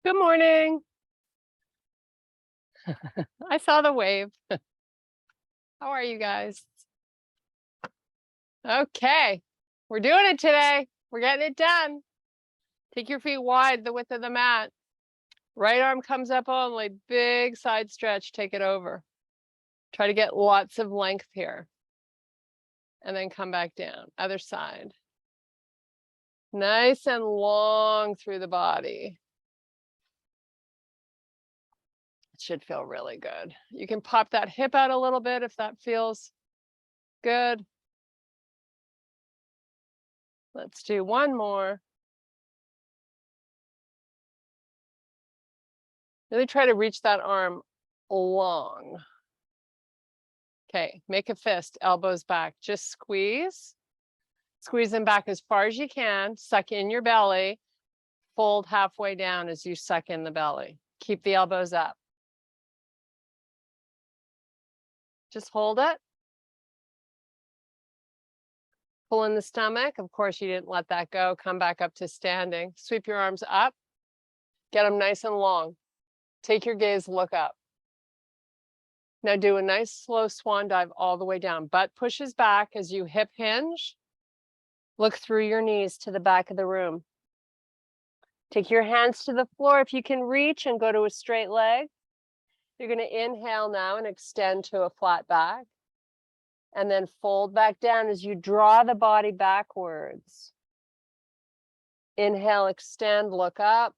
Good morning. I saw the wave. How are you guys? Okay, we're doing it today. We're getting it done. Take your feet wide, the width of the mat. Right arm comes up only, big side stretch, take it over. Try to get lots of length here. And then come back down, other side. Nice and long through the body. It should feel really good. You can pop that hip out a little bit if that feels good. Let's do one more. Really try to reach that arm long. Okay, make a fist, elbows back. Just squeeze. Squeeze them back as far as you can. Suck in your belly. Fold halfway down as you suck in the belly. Keep the elbows up. Just hold it. Pull in the stomach. Of course, you didn't let that go. Come back up to standing. Sweep your arms up. Get them nice and long. Take your gaze, look up. Now do a nice slow swan dive all the way down. Butt pushes back as you hip hinge. Look through your knees to the back of the room. Take your hands to the floor if you can reach and go to a straight leg. You're going to inhale now and extend to a flat back. And then fold back down as you draw the body backwards. Inhale, extend, look up.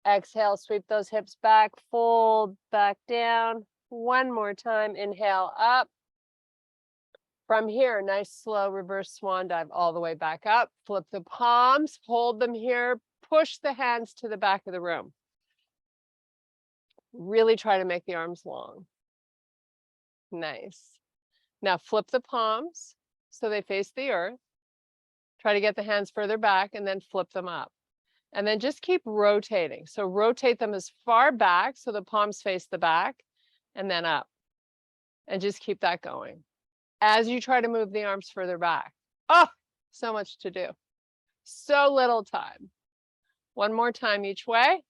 Exhale, sweep those hips back, fold back down. One more time, inhale up. From here, nice slow reverse swan dive all the way back up. Flip the palms, hold them here, push the hands to the back of the room. Really try to make the arms long. Nice. Now flip the palms so they face the earth. Try to get the hands further back and then flip them up. And then just keep rotating. So rotate them as far back so the palms face the back and then up. And just keep that going as you try to move the arms further back. Oh, so much to do. So little time. One more time each way.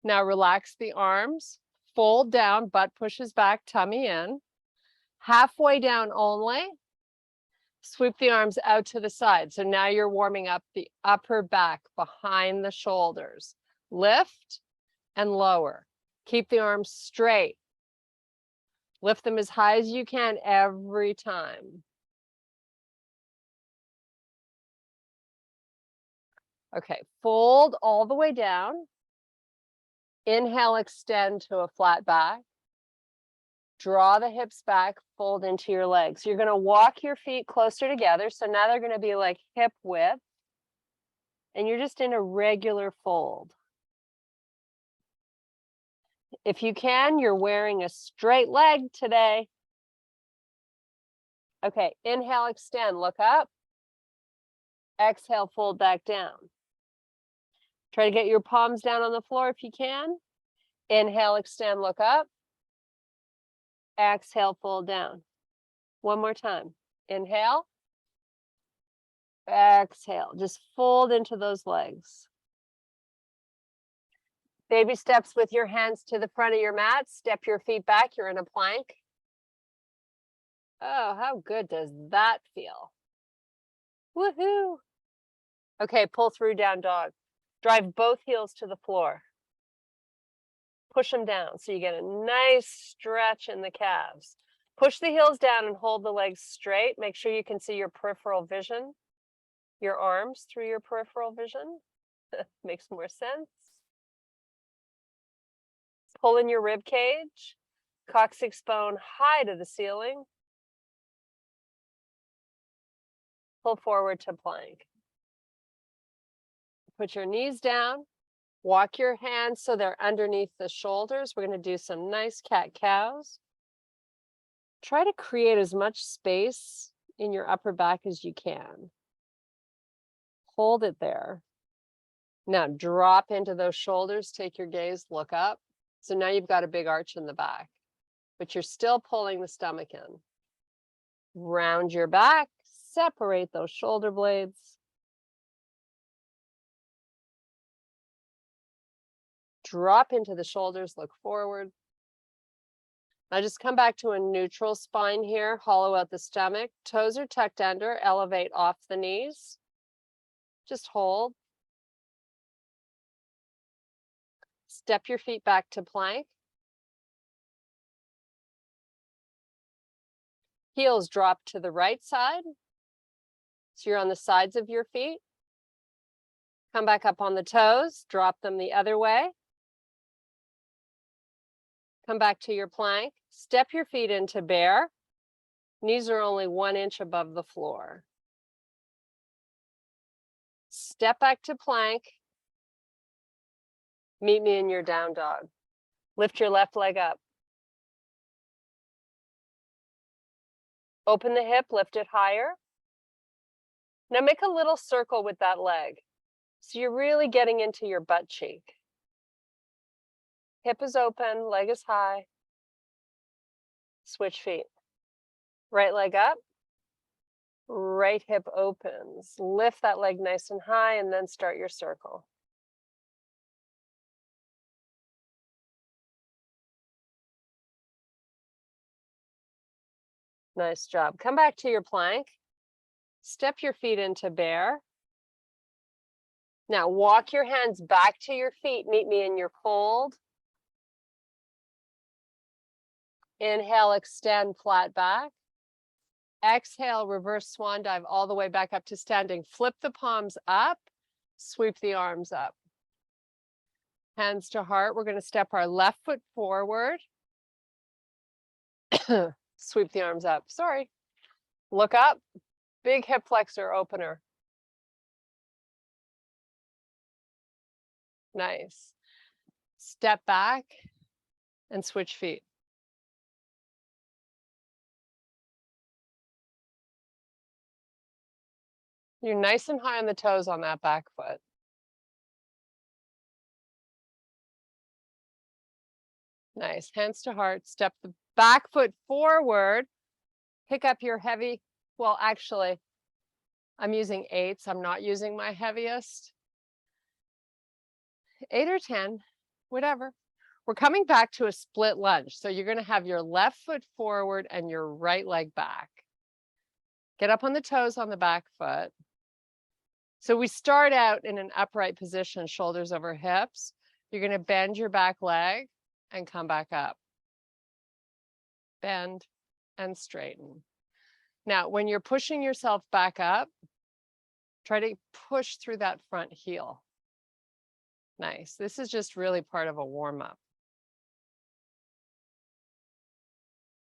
Now relax the arms, fold down, butt pushes back, tummy in. Halfway down only. Sweep the arms out to the side. So now you're warming up the upper back behind the shoulders. Lift and lower. Keep the arms straight. Lift them as high as you can every time. Okay, fold all the way down. Inhale, extend to a flat back. Draw the hips back, fold into your legs. You're going to walk your feet closer together. So now they're going to be like hip width. And you're just in a regular fold. If you can, you're wearing a straight leg today. Okay, inhale, extend, look up. Exhale, fold back down. Try to get your palms down on the floor if you can. Inhale, extend, look up. Exhale, fold down. One more time. Inhale. Exhale. Just fold into those legs. Baby steps with your hands to the front of your mat. Step your feet back. You're in a plank. Oh, how good does that feel? Woohoo! Okay, pull through down dog. Drive both heels to the floor. Push them down so you get a nice stretch in the calves. Push the heels down and hold the legs straight. Make sure you can see your peripheral vision, your arms through your peripheral vision. Makes more sense. Pull in your rib cage, coccyx bone high to the ceiling. Pull forward to plank. Put your knees down. Walk your hands so they're underneath the shoulders. We're going to do some nice cat-cows. Try to create as much space in your upper back as you can. Hold it there. Now drop into those shoulders, take your gaze, look up. So now you've got a big arch in the back, but you're still pulling the stomach in. Round your back, separate those shoulder blades. Drop into the shoulders, look forward. Now just come back to a neutral spine here, hollow out the stomach. Toes are tucked under, elevate off the knees. Just hold. Step your feet back to plank. Heels drop to the right side. So you're on the sides of your feet. Come back up on the toes, drop them the other way. Come back to your plank. Step your feet into bear. Knees are only 1 inch above the floor. Step back to plank. Meet me in your down dog. Lift your left leg up. Open the hip, lift it higher. Now make a little circle with that leg. So you're really getting into your butt cheek. Hip is open, leg is high. Switch feet. Right leg up. Right hip opens. Lift that leg nice and high and then start your circle. Nice job. Come back to your plank. Step your feet into bear. Now walk your hands back to your feet. Meet me in your fold. Inhale, extend flat back. Exhale, reverse swan dive all the way back up to standing. Flip the palms up, sweep the arms up. Hands to heart. We're going to step our left foot forward. Sweep the arms up. Sorry. Look up. Big hip flexor opener. Nice. Step back and switch feet. You're nice and high on the toes on that back foot. Nice. Hands to heart. Step the back foot forward. Pick up your heavy. Well, actually, I'm using 8s. I'm not using my heaviest. 8 or 10, whatever. We're coming back to a split lunge. So you're going to have your left foot forward and your right leg back. Get up on the toes on the back foot. So we start out in an upright position, shoulders over hips. You're going to bend your back leg and come back up. Bend and straighten. Now, when you're pushing yourself back up, try to push through that front heel. Nice. This is just really part of a warm-up.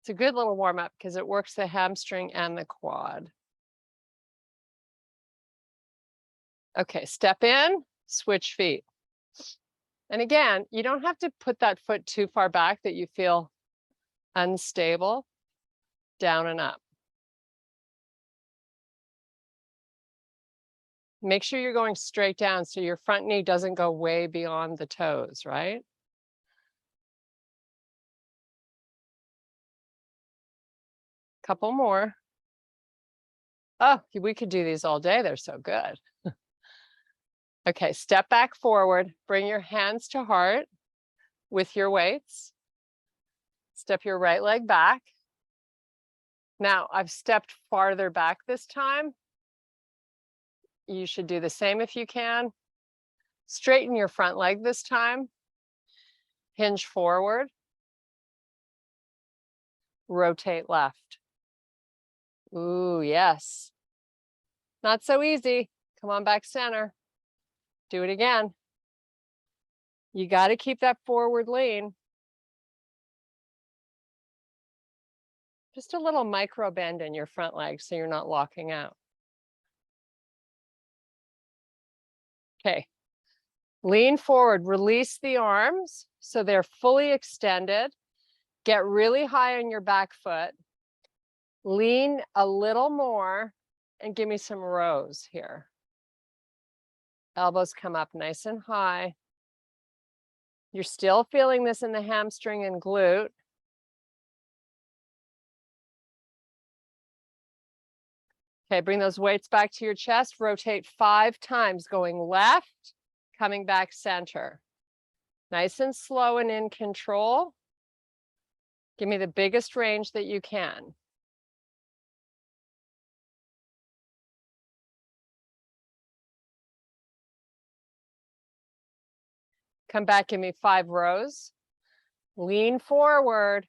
It's a good little warm-up because it works the hamstring and the quad. Okay, step in, switch feet. And again, you don't have to put that foot too far back that you feel unstable. Down and up. Make sure you're going straight down so your front knee doesn't go way beyond the toes, right? Couple more. Oh, we could do these all day. They're so good. Okay, step back forward. Bring your hands to heart with your weights. Step your right leg back. Now, I've stepped farther back this time. You should do the same if you can. Straighten your front leg this time. Hinge forward. Rotate left. Ooh, yes. Not so easy. Come on back center. Do it again. You got to keep that forward lean. Just a little micro bend in your front leg so you're not locking out. Okay. Lean forward, release the arms so they're fully extended. Get really high on your back foot. Lean a little more and give me some rows here. Elbows come up nice and high. You're still feeling this in the hamstring and glute. Okay, bring those weights back to your chest. Rotate 5 times, going left, coming back center. Nice and slow and in control. Give me the biggest range that you can. Come back, give me 5 rows. Lean forward.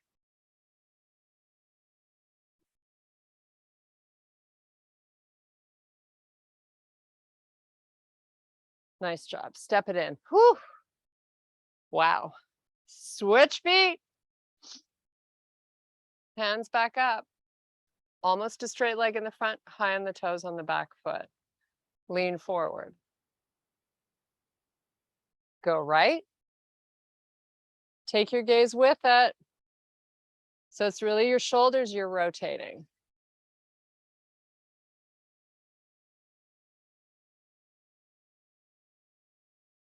Nice job. Step it in. Whew. Wow. Switch feet. Hands back up. Almost a straight leg in the front, high on the toes on the back foot. Lean forward. Go right. Take your gaze with it. So it's really your shoulders you're rotating.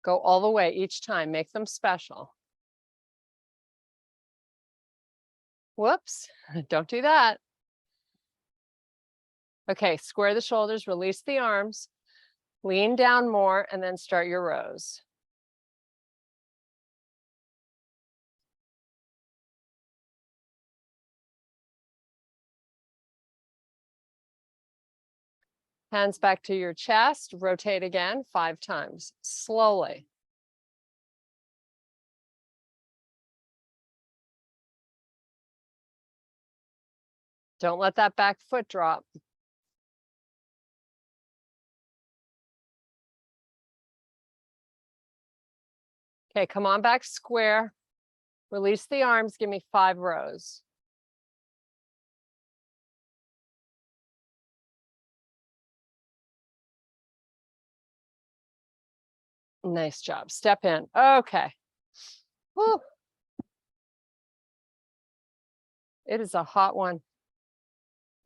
Go all the way each time. Make them special. Whoops, don't do that. Okay, square the shoulders, release the arms, lean down more, and then start your rows. Hands back to your chest, rotate again 5 times, slowly. Don't let that back foot drop. Okay, come on back square. Release the arms, give me 5 rows. Nice job. Step in. Okay. Whew. It is a hot one.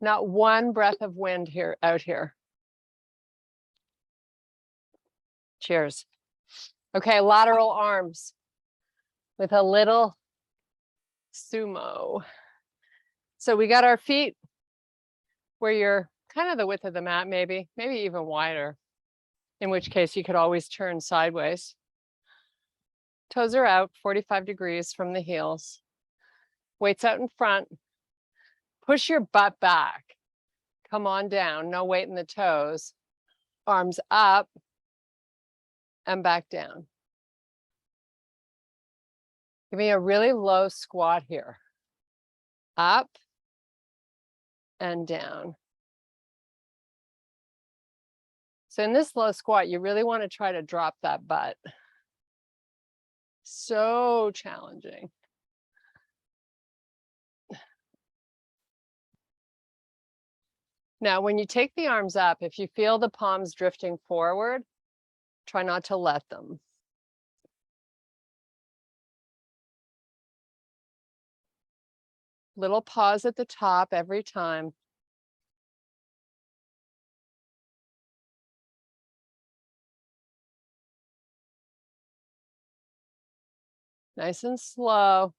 Not one breath of wind here out here. Cheers. Okay, lateral arms with a little sumo. So we got our feet where you're kind of the width of the mat, maybe even wider, in which case you could always turn sideways. Toes are out 45 degrees from the heels. Weights out in front. Push your butt back. Come on down, no weight in the toes. Arms up and back down. Give me a really low squat here. Up and down. So in this low squat, you really want to try to drop that butt. So challenging. Now, when you take the arms up, if you feel the palms drifting forward, try not to let them. Little pause at the top every time. Nice and slow.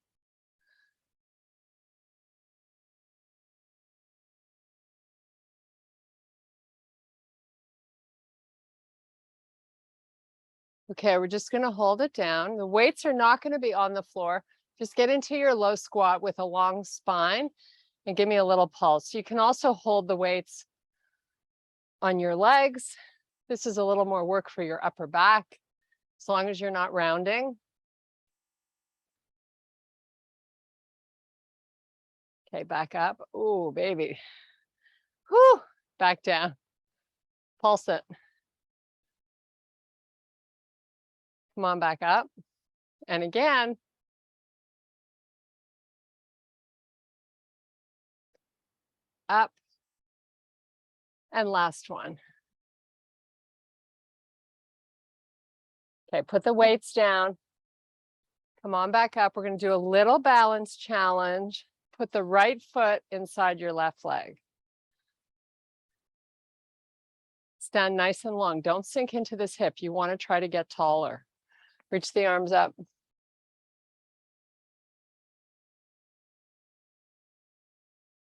Okay, we're just going to hold it down. The weights are not going to be on the floor. Just get into your low squat with a long spine and give me a little pulse. You can also hold the weights on your legs. This is a little more work for your upper back, as long as you're not rounding. Okay, back up. Ooh, baby. Whew, back down. Pulse it. Come on back up. And again. Up. And last one. Okay, put the weights down. Come on back up. We're going to do a little balance challenge. Put the right foot inside your left leg. stand nice and long. Don't sink into this hip. You want to try to get taller. Reach the arms up.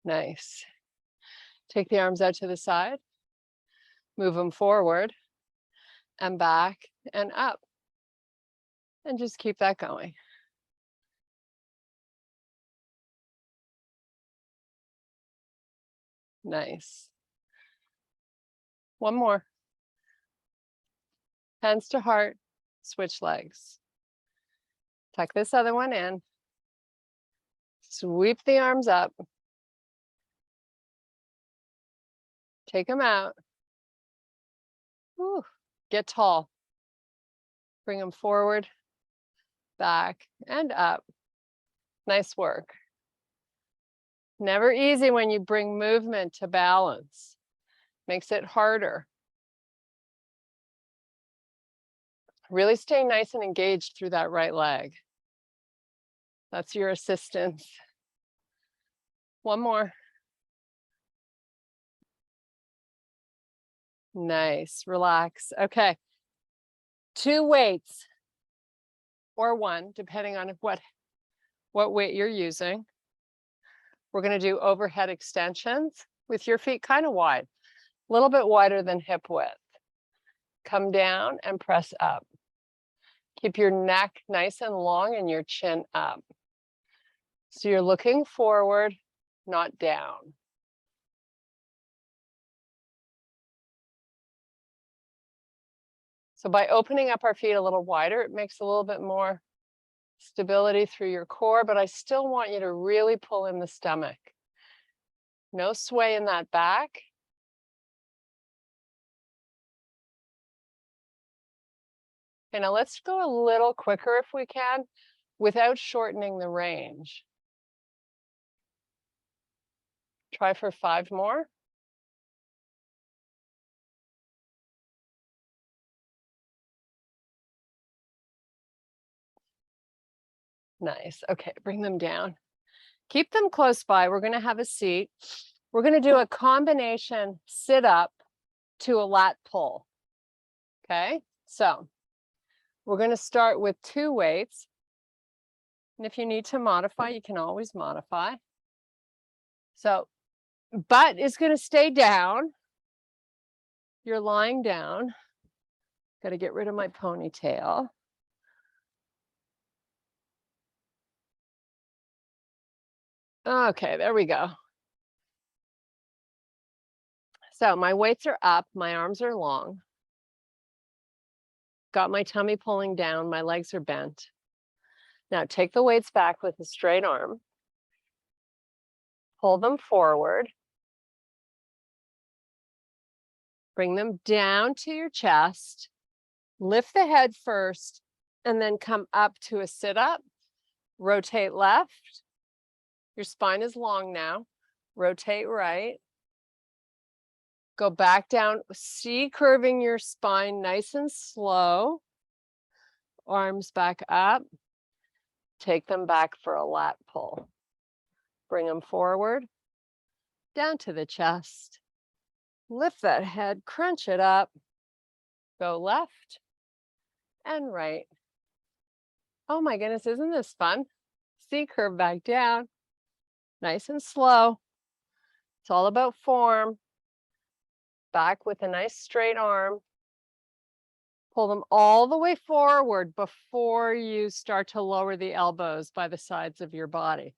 Nice. Take the arms out to the side. Move them forward and back and up. And just keep that going. Nice. One more. Hands to heart, switch legs. Tuck this other one in. Sweep the arms up. Take them out. Whew. Get tall. Bring them forward, back, and up. Nice work. Never easy when you bring movement to balance. Makes it harder. Really stay nice and engaged through that right leg. That's your assistance. One more. Nice, relax. Okay, 2 weights or 1, depending on what weight you're using. We're going to do overhead extensions with your feet kind of wide, a little bit wider than hip width. Come down and press up. Keep your neck nice and long and your chin up. So you're looking forward, not down. So by opening up our feet a little wider, it makes a little bit more stability through your core, but I still want you to really pull in the stomach. No sway in that back. Okay, now let's go a little quicker if we can, without shortening the range. Try for 5 more. Nice. Okay, bring them down. Keep them close by. We're going to have a seat. We're going to do a combination sit up to a lat pull. Okay, so we're going to start with 2 weights. And if you need to modify, you can always modify. So butt is going to stay down. You're lying down. Got to get rid of my ponytail. Okay, there we go. So my weights are up, my arms are long. Got my tummy pulling down, my legs are bent. Now take the weights back with a straight arm. Pull them forward. Bring them down to your chest. Lift the head first, and then come up to a sit-up. Rotate left. Your spine is long now. Rotate right. Go back down, C-curving your spine nice and slow. Arms back up. Take them back for a lat pull. Bring them forward, down to the chest. Lift that head, crunch it up. Go left and right. Oh my goodness, isn't this fun? C-curve back down, nice and slow. It's all about form. Back with a nice straight arm. Pull them all the way forward before you start to lower the elbows by the sides of your body.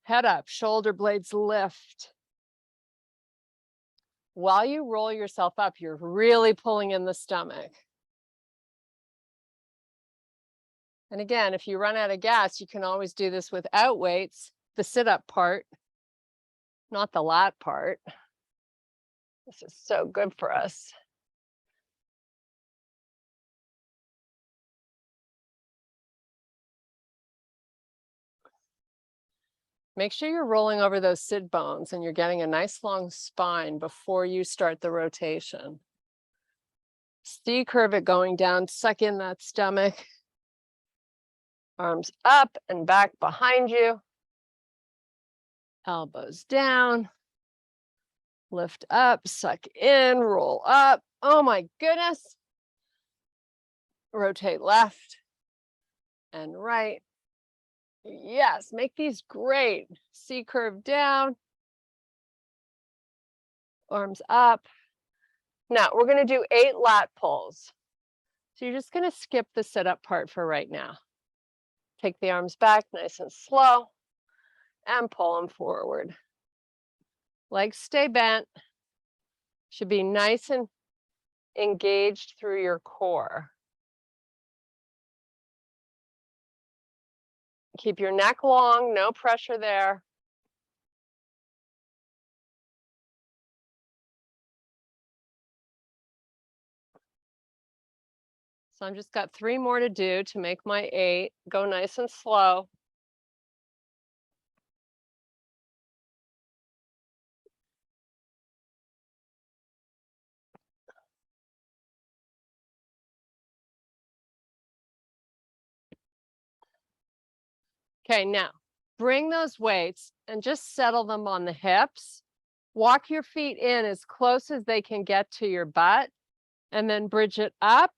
Head up, shoulder blades lift. While you roll yourself up, you're really pulling in the stomach. And again, if you run out of gas, you can always do this without weights, the sit-up part, not the lat part. This is so good for us. Make sure you're rolling over those sit bones and you're getting a nice long spine before you start the rotation. C-curve it going down, suck in that stomach. Arms up and back behind you. Elbows down. Lift up, suck in, roll up. Oh my goodness. Rotate left and right. Yes, make these great. C curve down. Arms up. Now we're going to do 8 lat pulls. So you're just going to skip the sit-up part for right now. Take the arms back nice and slow and pull them forward. Legs stay bent. Should be nice and engaged through your core. Keep your neck long, no pressure there. So I've just got 3 more to do to make my 8. Go nice and slow. Okay, now bring those weights and just settle them on the hips. Walk your feet in as close as they can get to your butt, and then bridge it up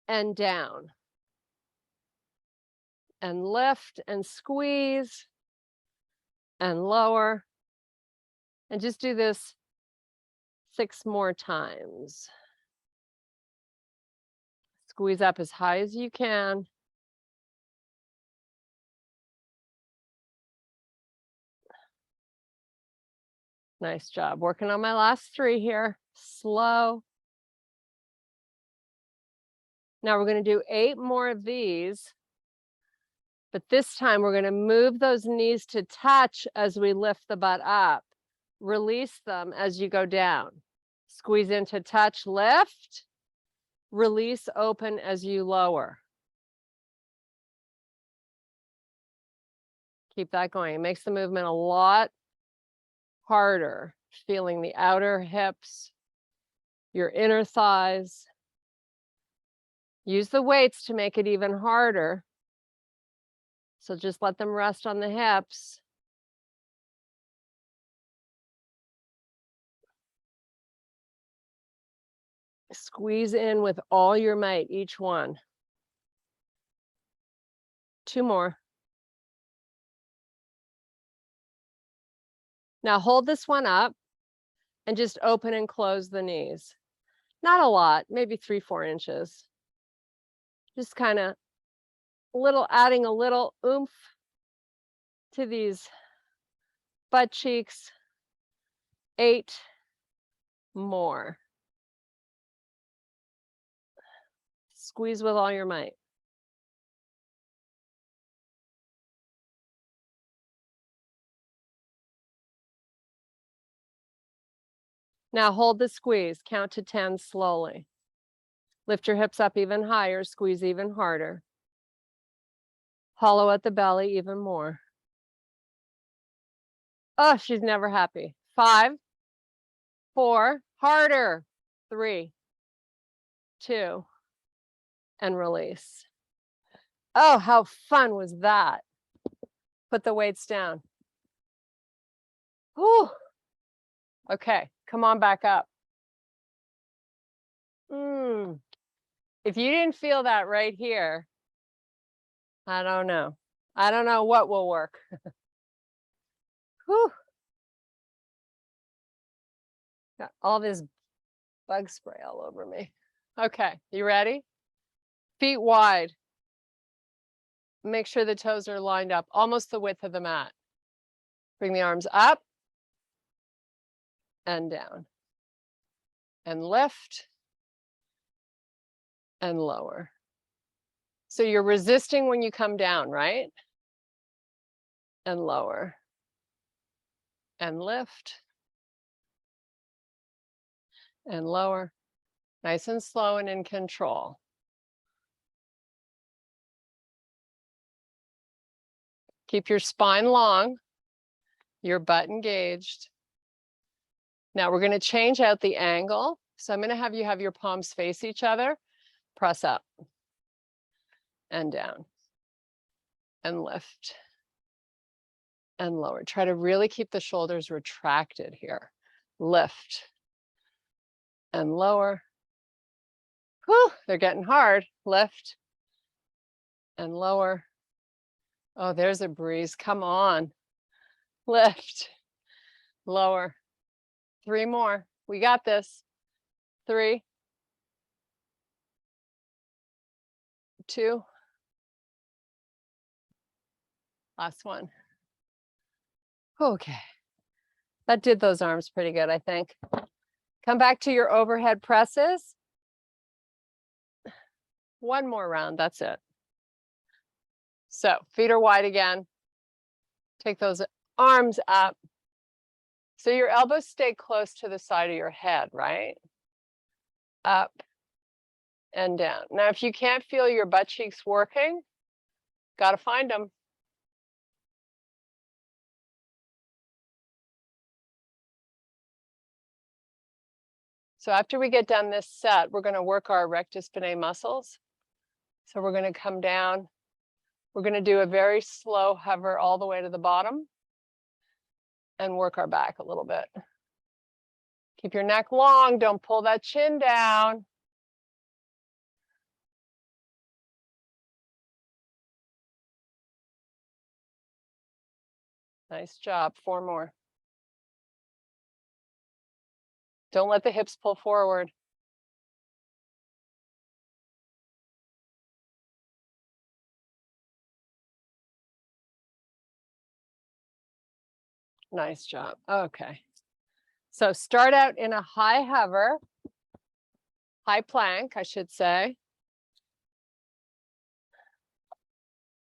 and down. And lift and squeeze and lower. And just do this 6 more times. Squeeze up as high as you can. Nice job. Working on my last 3 here. Slow. Now we're going to do 8 more of these. But this time we're going to move those knees to touch as we lift the butt up. Release them as you go down. Squeeze into touch, lift. Release, open as you lower. Keep that going. It makes the movement a lot harder. Feeling the outer hips, your inner thighs. Use the weights to make it even harder. So just let them rest on the hips. Squeeze in with all your might, each one. 2 more. Now hold this one up and just open and close the knees. Not a lot, maybe 3-4 inches. Just kind of adding a little oomph to these butt cheeks. 8 more. Squeeze with all your might. Now hold the squeeze. Count to 10 slowly. Lift your hips up even higher. Squeeze even harder. Hollow at the belly even more. Oh, she's never happy. 5, 4, harder. 3, 2, and release. Oh, how fun was that? Put the weights down. Whew. Okay, come on back up. If you didn't feel that right here, I don't know. I don't know what will work. Whew. Got all this bug spray all over me. Okay, you ready? Feet wide. Make sure the toes are lined up, almost the width of the mat. Bring the arms up and down. And lift and lower. So you're resisting when you come down, right? And lower. And lift. And lower. Nice and slow and in control. Keep your spine long, your butt engaged. Now we're going to change out the angle. So I'm going to have you have your palms face each other. Press up and down and lift and lower. Try to really keep the shoulders retracted here. Lift and lower. Whew, they're getting hard. Lift and lower. Oh, there's a breeze. Come on. Lift, lower. 3 more. We got this. 3, 2. Last one. Okay. That did those arms pretty good, I think. Come back to your overhead presses. 1 more round, that's it. So feet are wide again. Take those arms up. So your elbows stay close to the side of your head, right? Up and down. Now, if you can't feel your butt cheeks working, got to find them. So after we get done this set, we're going to work our rectus spinae muscles. So we're going to come down. We're going to do a very slow hover all the way to the bottom and work our back a little bit. Keep your neck long. Don't pull that chin down. Nice job. 4 more. Don't let the hips pull forward. Nice job. Okay. So start out in a high hover, high plank, I should say.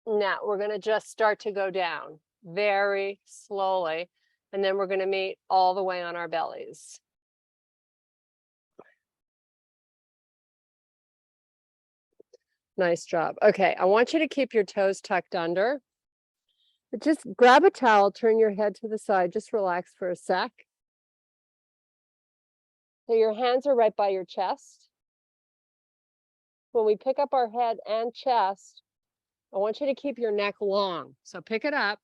Now we're going to just start to go down very slowly, and then we're going to meet all the way on our bellies. Nice job. Okay, I want you to keep your toes tucked under. But just grab a towel, turn your head to the side, just relax for a sec. So your hands are right by your chest. When we pick up our head and chest, I want you to keep your neck long. So pick it up.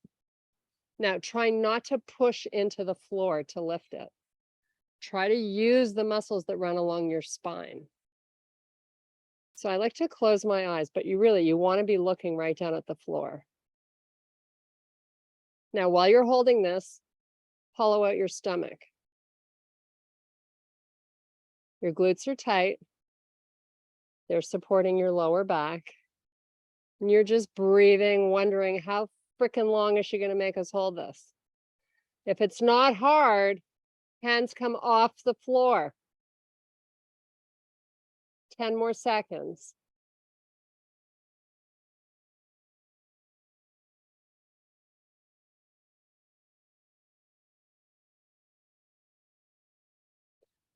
Now try not to push into the floor to lift it. Try to use the muscles that run along your spine. So I like to close my eyes, but you want to be looking right down at the floor. Now, while you're holding this, hollow out your stomach. Your glutes are tight. They're supporting your lower back. And you're just breathing, wondering how freaking long is she going to make us hold this? If it's not hard, hands come off the floor. 10 more seconds.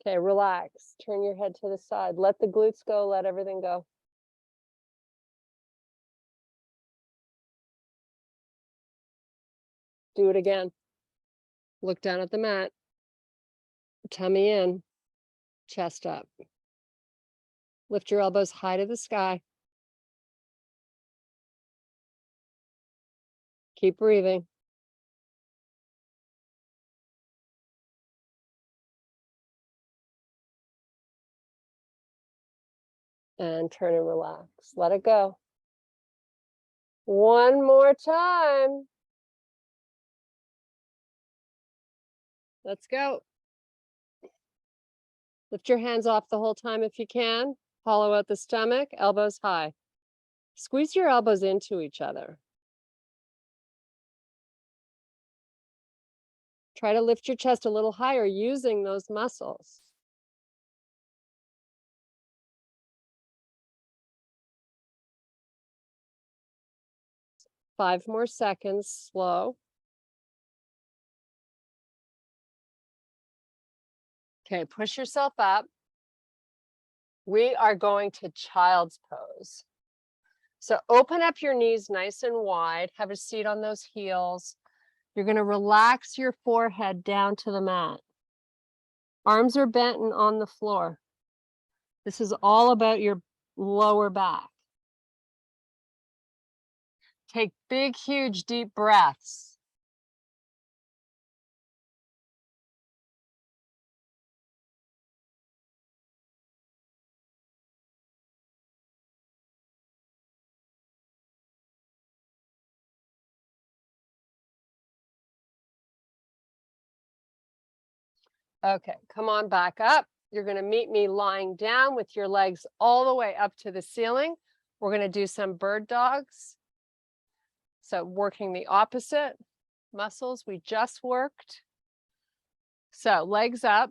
Okay, relax. Turn your head to the side. Let the glutes go. Let everything go. Do it again. Look down at the mat. Tummy in. Chest up. Lift your elbows high to the sky. Keep breathing. And turn and relax. Let it go. 1 more time. Let's go. Lift your hands off the whole time if you can. Hollow out the stomach, elbows high. Squeeze your elbows into each other. Try to lift your chest a little higher using those muscles. Five more seconds, slow. Okay, push yourself up. We are going to child's pose. So open up your knees nice and wide. Have a seat on those heels. You're going to relax your forehead down to the mat. Arms are bent and on the floor. This is all about your lower back. Take big, huge, deep breaths. Okay, come on back up. You're going to meet me lying down with your legs all the way up to the ceiling. We're going to do some bird dogs. So working the opposite muscles we just worked. So legs up.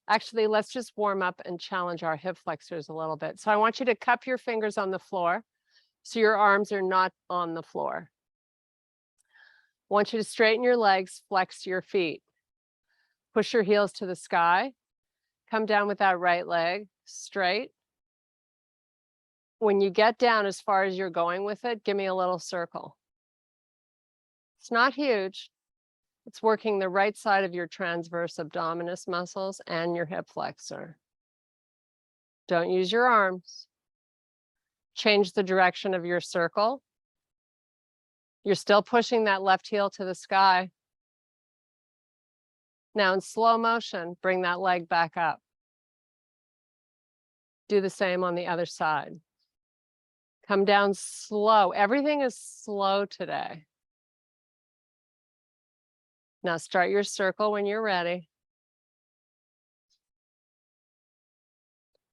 Actually, let's just warm up and challenge our hip flexors a little bit. So I want you to cup your fingers on the floor so your arms are not on the floor. I want you to straighten your legs, flex your feet. Push your heels to the sky. Come down with that right leg straight. When you get down as far as you're going with it, give me a little circle. It's not huge. It's working the right side of your transverse abdominis muscles and your hip flexor. Don't use your arms. Change the direction of your circle. You're still pushing that left heel to the sky. Now in slow motion, bring that leg back up. Do the same on the other side. Come down slow. Everything is slow today. Now start your circle when you're ready.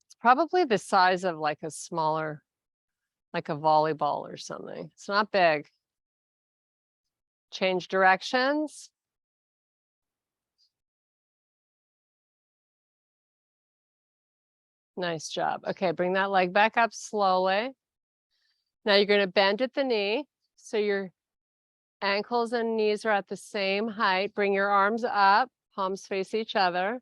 It's probably the size of like a smaller, like a volleyball or something. It's not big. Change directions. Nice job. Okay, bring that leg back up slowly. Now you're going to bend at the knee. So your ankles and knees are at the same height. Bring your arms up, palms face each other.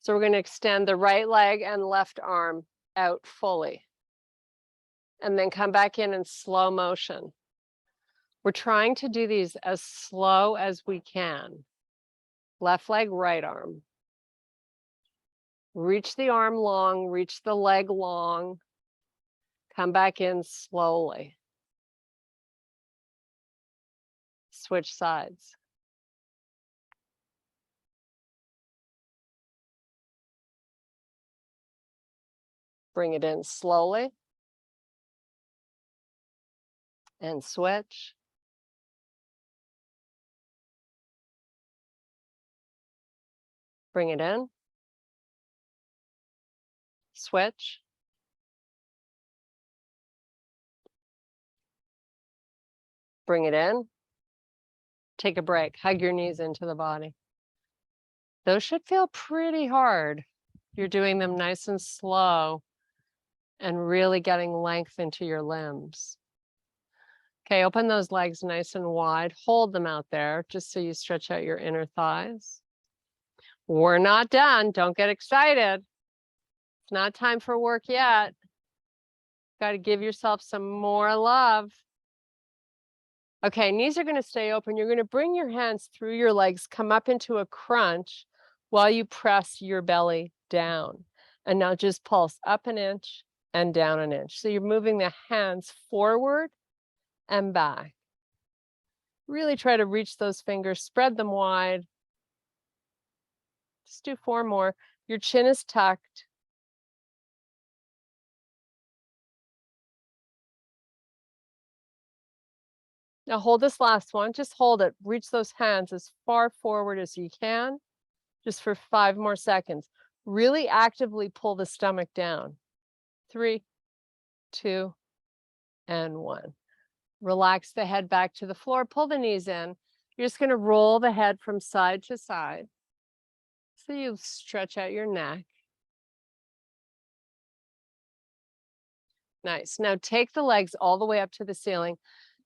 So we're going to extend the right leg and left arm out fully. And then come back in slow motion. We're trying to do these as slow as we can. Left leg, right arm. Reach the arm long, reach the leg long. Come back in slowly. Switch sides. Bring it in slowly. And switch. Bring it in. Switch. Bring it in. Take a break. Hug your knees into the body. Those should feel pretty hard. You're doing them nice and slow and really getting length into your limbs. Okay, open those legs nice and wide. Hold them out there just so you stretch out your inner thighs. We're not done. Don't get excited. It's not time for work yet. Got to give yourself some more love. Okay, knees are going to stay open. You're going to bring your hands through your legs, come up into a crunch while you press your belly down. And now just pulse up an inch and down an inch. So you're moving the hands forward and back. Really try to reach those fingers, spread them wide. Just do 4 more. Your chin is tucked. Now hold this last one. Just hold it. Reach those hands as far forward as you can, just for 5 more seconds. Really actively pull the stomach down. 3, 2, and 1. Relax the head back to the floor. Pull the knees in. You're just going to roll the head from side to side. So you stretch out your neck. Nice. Now take the legs all the way up to the ceiling.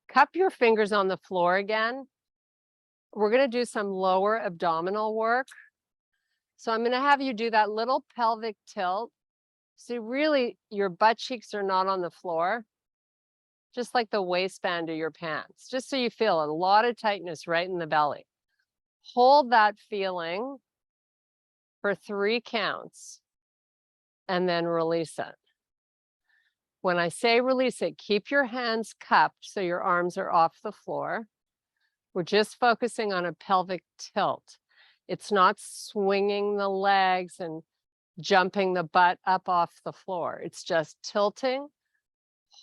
Cup your fingers on the floor again. We're going to do some lower abdominal work. So I'm going to have you do that little pelvic tilt. So really, your butt cheeks are not on the floor, just like the waistband of your pants, just so you feel a lot of tightness right in the belly. Hold that feeling for 3 counts and then release it. When I say release it, keep your hands cupped so your arms are off the floor. We're just focusing on a pelvic tilt. It's not swinging the legs and jumping the butt up off the floor. It's just tilting.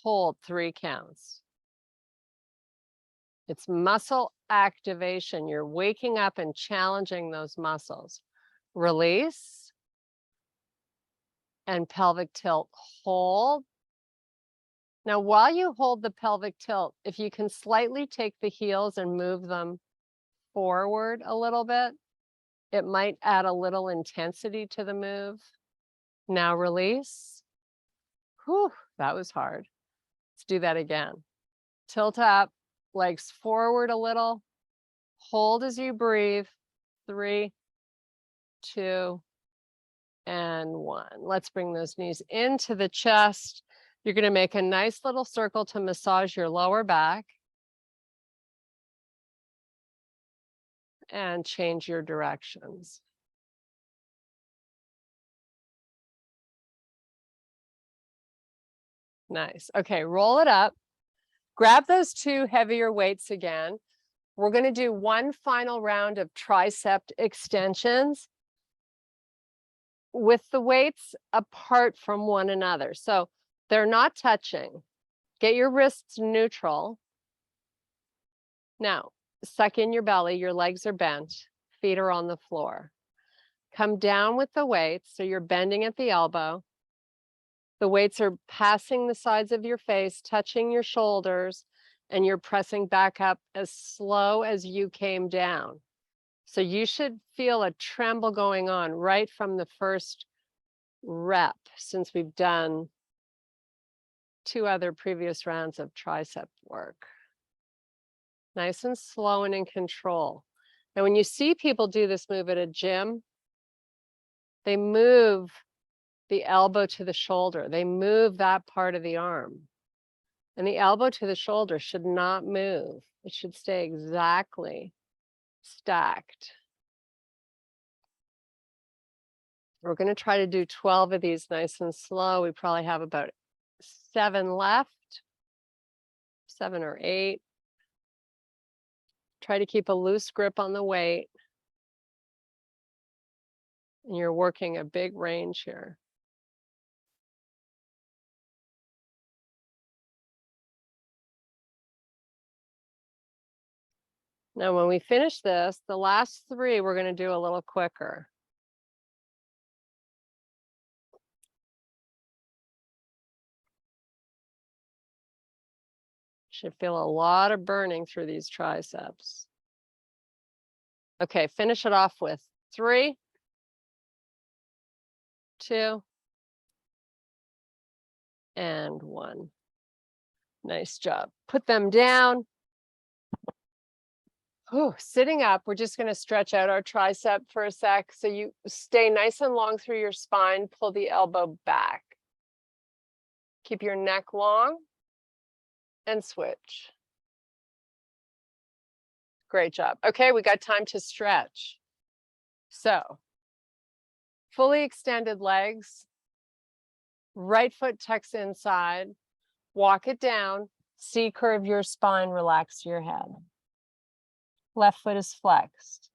Hold 3 counts. It's muscle activation. You're waking up and challenging those muscles. Release and pelvic tilt. Hold. Now, while you hold the pelvic tilt, if you can slightly take the heels and move them forward a little bit, it might add a little intensity to the move. Now release. Whew, that was hard. Let's do that again. Tilt up, legs forward a little. Hold as you breathe. 3, 2, and 1. Let's bring those knees into the chest. You're going to make a nice little circle to massage your lower back. And change your directions. Nice. Okay, roll it up. Grab those 2 heavier weights again. We're going to do one final round of tricep extensions with the weights apart from one another. So they're not touching. Get your wrists neutral. Now, suck in your belly. Your legs are bent. Feet are on the floor. Come down with the weights, so you're bending at the elbow. The weights are passing the sides of your face, touching your shoulders, and you're pressing back up as slow as you came down. So you should feel a tremble going on right from the first rep, since we've done 2 other previous rounds of tricep work. Nice and slow and in control. Now, when you see people do this move at a gym, they move the elbow to the shoulder. They move that part of the arm. And the elbow to the shoulder should not move. It should stay exactly stacked. We're going to try to do 12 of these nice and slow. We probably have about 7 left, 7 or 8. Try to keep a loose grip on the weight. And you're working a big range here. Now, when we finish this, the last 3, we're going to do a little quicker. Should feel a lot of burning through these triceps. Okay, finish it off with 3, 2, and 1. Nice job. Put them down. Whew, sitting up, we're just going to stretch out our tricep for a sec. So you stay nice and long through your spine. Pull the elbow back. Keep your neck long and switch. Great job. Okay, we got time to stretch. So, fully extended legs. Right foot tucks inside. Walk it down. C-curve your spine. Relax your head. Left foot is flexed.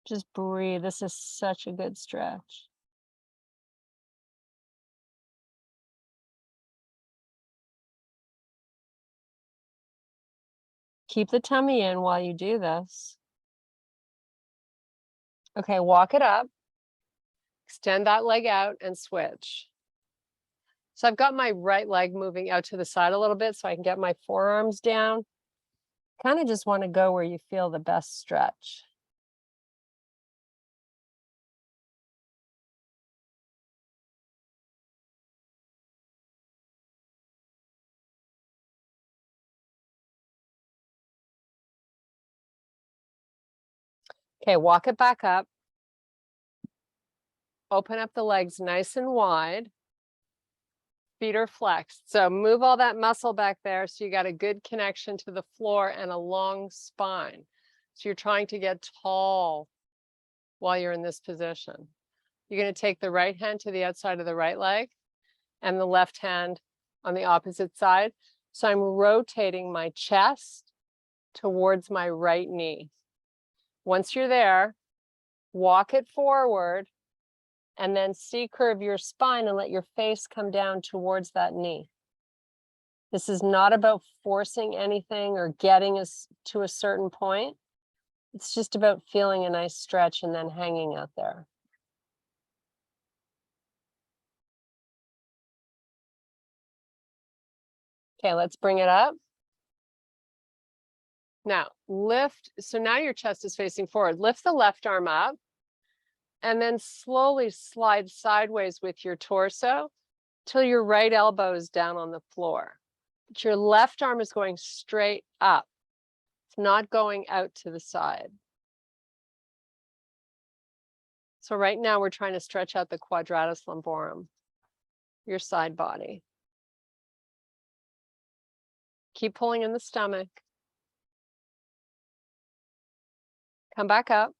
Just breathe. This is such a good stretch. Keep the tummy in while you do this. Okay, walk it up. Extend that leg out and switch. So I've got my right leg moving out to the side a little bit so I can get my forearms down. Kind of just want to go where you feel the best stretch. Okay, walk it back up. Open up the legs nice and wide. Feet are flexed. So move all that muscle back there so you got a good connection to the floor and a long spine. So you're trying to get tall while you're in this position. You're going to take the right hand to the outside of the right leg and the left hand on the opposite side. So I'm rotating my chest towards my right knee. Once you're there, walk it forward and then C-curve your spine and let your face come down towards that knee. This is not about forcing anything or getting us to a certain point. It's just about feeling a nice stretch and then hanging out there. Okay, let's bring it up. Now, lift. So now your chest is facing forward. Lift the left arm up and then slowly slide sideways with your torso till your right elbow is down on the floor. But your left arm is going straight up. It's not going out to the side. So right now we're trying to stretch out the quadratus lumborum, your side body. Keep pulling in the stomach. Come back up.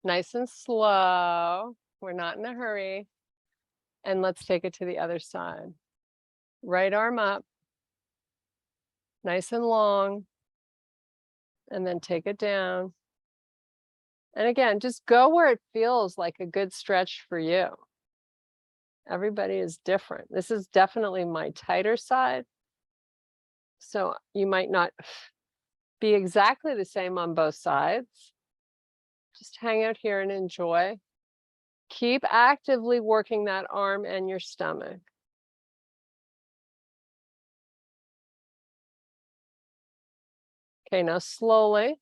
Nice and slow. We're not in a hurry. And let's take it to the other side. Right arm up. Nice and long. And then take it down. And again, just go where it feels like a good stretch for you. Everybody is different. This is definitely my tighter side. So you might not be exactly the same on both sides. Just hang out here and enjoy. Keep actively working that arm and your stomach. Okay, now slowly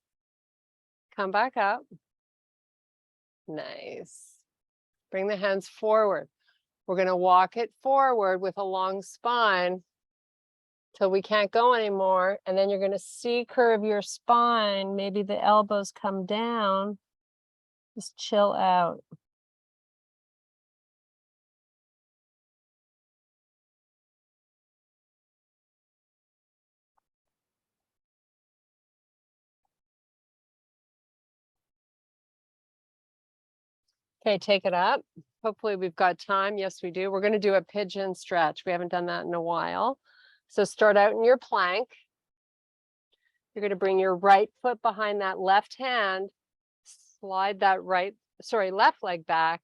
come back up. Nice. Bring the hands forward. We're going to walk it forward with a long spine till we can't go anymore. And then you're going to C-curve your spine. Maybe the elbows come down. Just chill out. Okay, take it up. Hopefully we've got time. Yes, we do. We're going to do a pigeon stretch. We haven't done that in a while. So start out in your plank. You're going to bring your right foot behind that left hand. Slide that left leg back.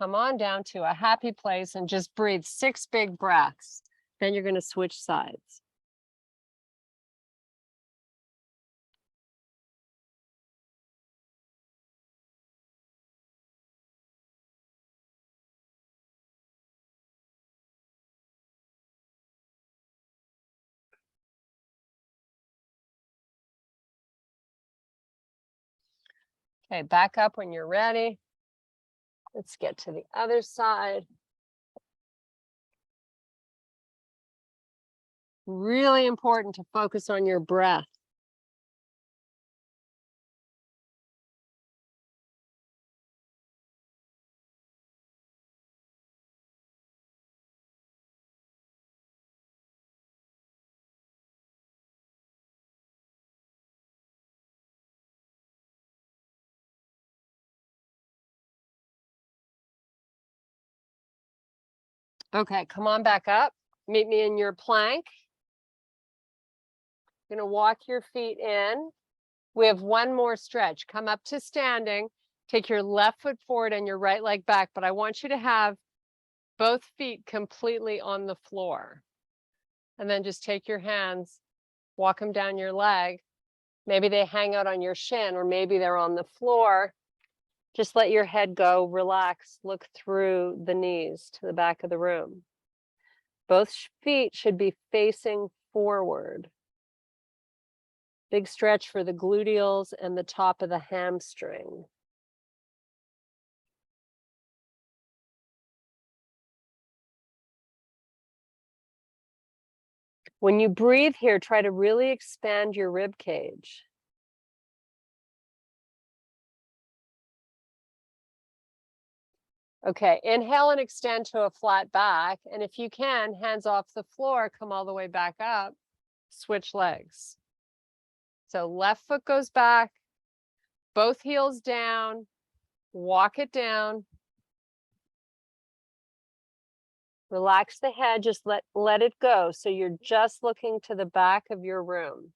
Come on down to a happy place and just breathe 6 big breaths. Then you're going to switch sides. Okay, back up when you're ready. Let's get to the other side. Really important to focus on your breath. Okay, come on back up. Meet me in your plank. You're going to walk your feet in. We have one more stretch. Come up to standing. Take your left foot forward and your right leg back, but I want you to have both feet completely on the floor. And then just take your hands, walk them down your leg. Maybe they hang out on your shin, or maybe they're on the floor. Just let your head go, relax, look through the knees to the back of the room. Both feet should be facing forward. Big stretch for the gluteals and the top of the hamstring. When you breathe here, try to really expand your rib cage. Okay, inhale and extend to a flat back. And if you can, hands off the floor, come all the way back up, switch legs. So left foot goes back, both heels down, walk it down. Relax the head, just let it go. So you're just looking to the back of your room.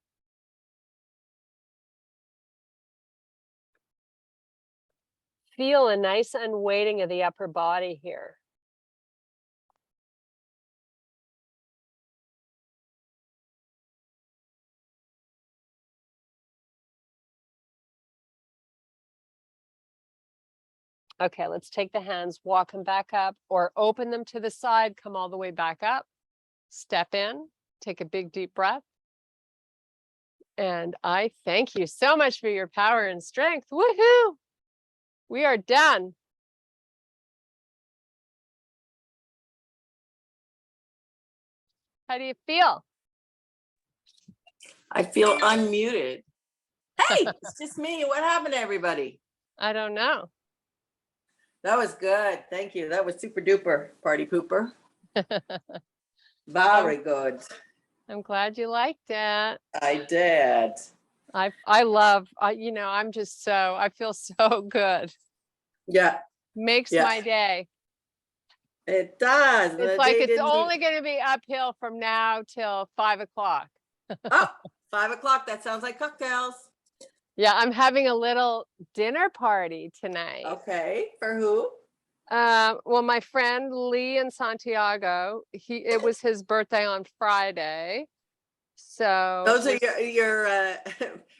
Feel a nice unweighting of the upper body here. Okay, let's take the hands, walk them back up, or open them to the side, come all the way back up. Step in, take a big deep breath. And I thank you so much for your power and strength. Woohoo! We are done. How do you feel? I feel unmuted. Hey, it's just me. What happened to everybody? I don't know. That was good. Thank you. That was super duper party pooper. Very good. I'm glad you liked it. I did. I love, you know, I'm just so, I feel so good. Yeah. Makes Yeah. my day. It does. It's like it's only going to be uphill from now till 5 o'clock. Oh, 5 o'clock. That sounds like cocktails. Yeah, I'm having a little dinner party tonight. Okay. For who? Well, my friend Lee in Santiago, it was his birthday on Friday. So Those are your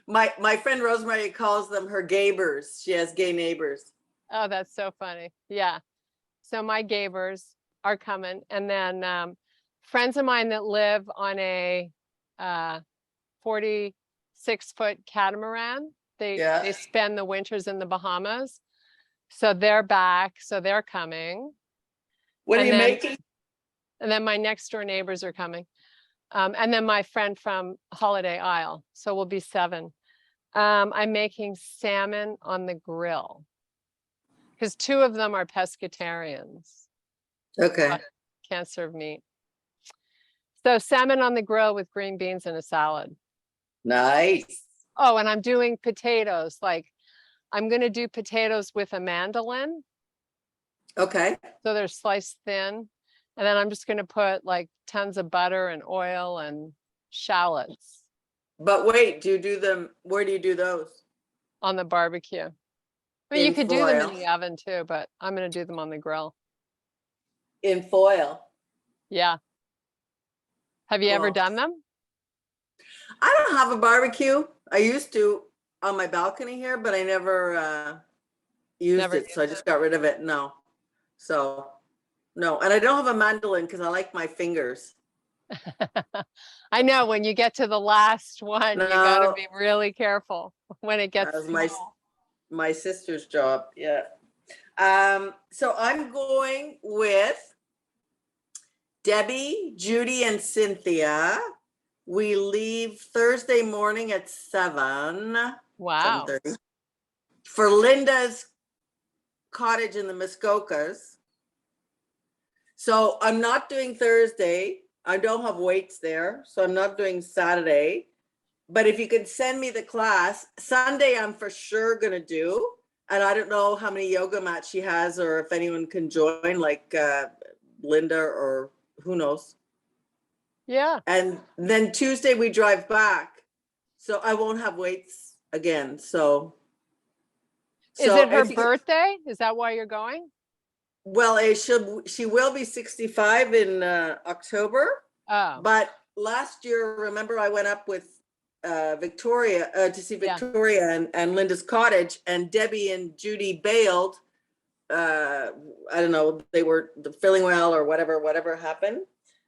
my friend Rosemary calls them her gaybers. She has gay neighbors. oh, that's so funny. Yeah. So my gavers are coming. And then friends of mine that live on a 46-foot catamaran, they spend the winters in the Bahamas. So they're back. So they're coming. What are you making? And then my next door neighbors are coming. And then my friend from Holiday Isle. So we'll be 7. I'm making salmon on the grill because 2 of them are pescatarians. Okay. Can't serve meat. So salmon on the grill with green beans and a salad. Nice. Oh, and I'm doing potatoes. Like I'm going to do potatoes with a mandolin. Okay. So they're sliced thin. And then I'm just going to put like tons of butter and oil and shallots. But wait, do you do them? Where do you do those? On the barbecue. I mean, you In could do them in foil. the oven too, but I'm going to do them on the grill. In foil. Yeah. Have you ever Cool. done them? I don't have a barbecue. I used to on my balcony here, but I never used it. So I just got rid of it. No. So no. And I don't have a mandolin because I like my fingers. I know when you get to the last one, you got to be really careful when it gets small. My sister's job. Yeah. So I'm going with Debbie, Judy, and Cynthia. We leave Thursday morning at 7. Wow. 7:30 for Linda's cottage in the Muskokas. So I'm not doing Thursday. I don't have weights there, so I'm not doing Saturday. But if you could send me the class, Sunday I'm for sure going to do. And I don't know how many yoga mats she has or if anyone can join, like Linda or who knows. Yeah. And then Tuesday we drive back. So I won't have weights again. So is it her birthday? Is that why you're going? Well, she will be 65 in October. Oh. But last year, remember, I went up with Victoria to see Victoria and Linda's cottage, and Debbie and Judy bailed. I don't know, they were feeling well or whatever happened.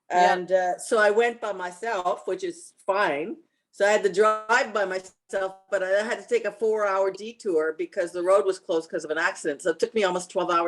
And so I went by myself, which is fine. So I had to drive by myself, but I had to take a 4-hour detour because the road was closed because of an accident. So it took me almost 12 hours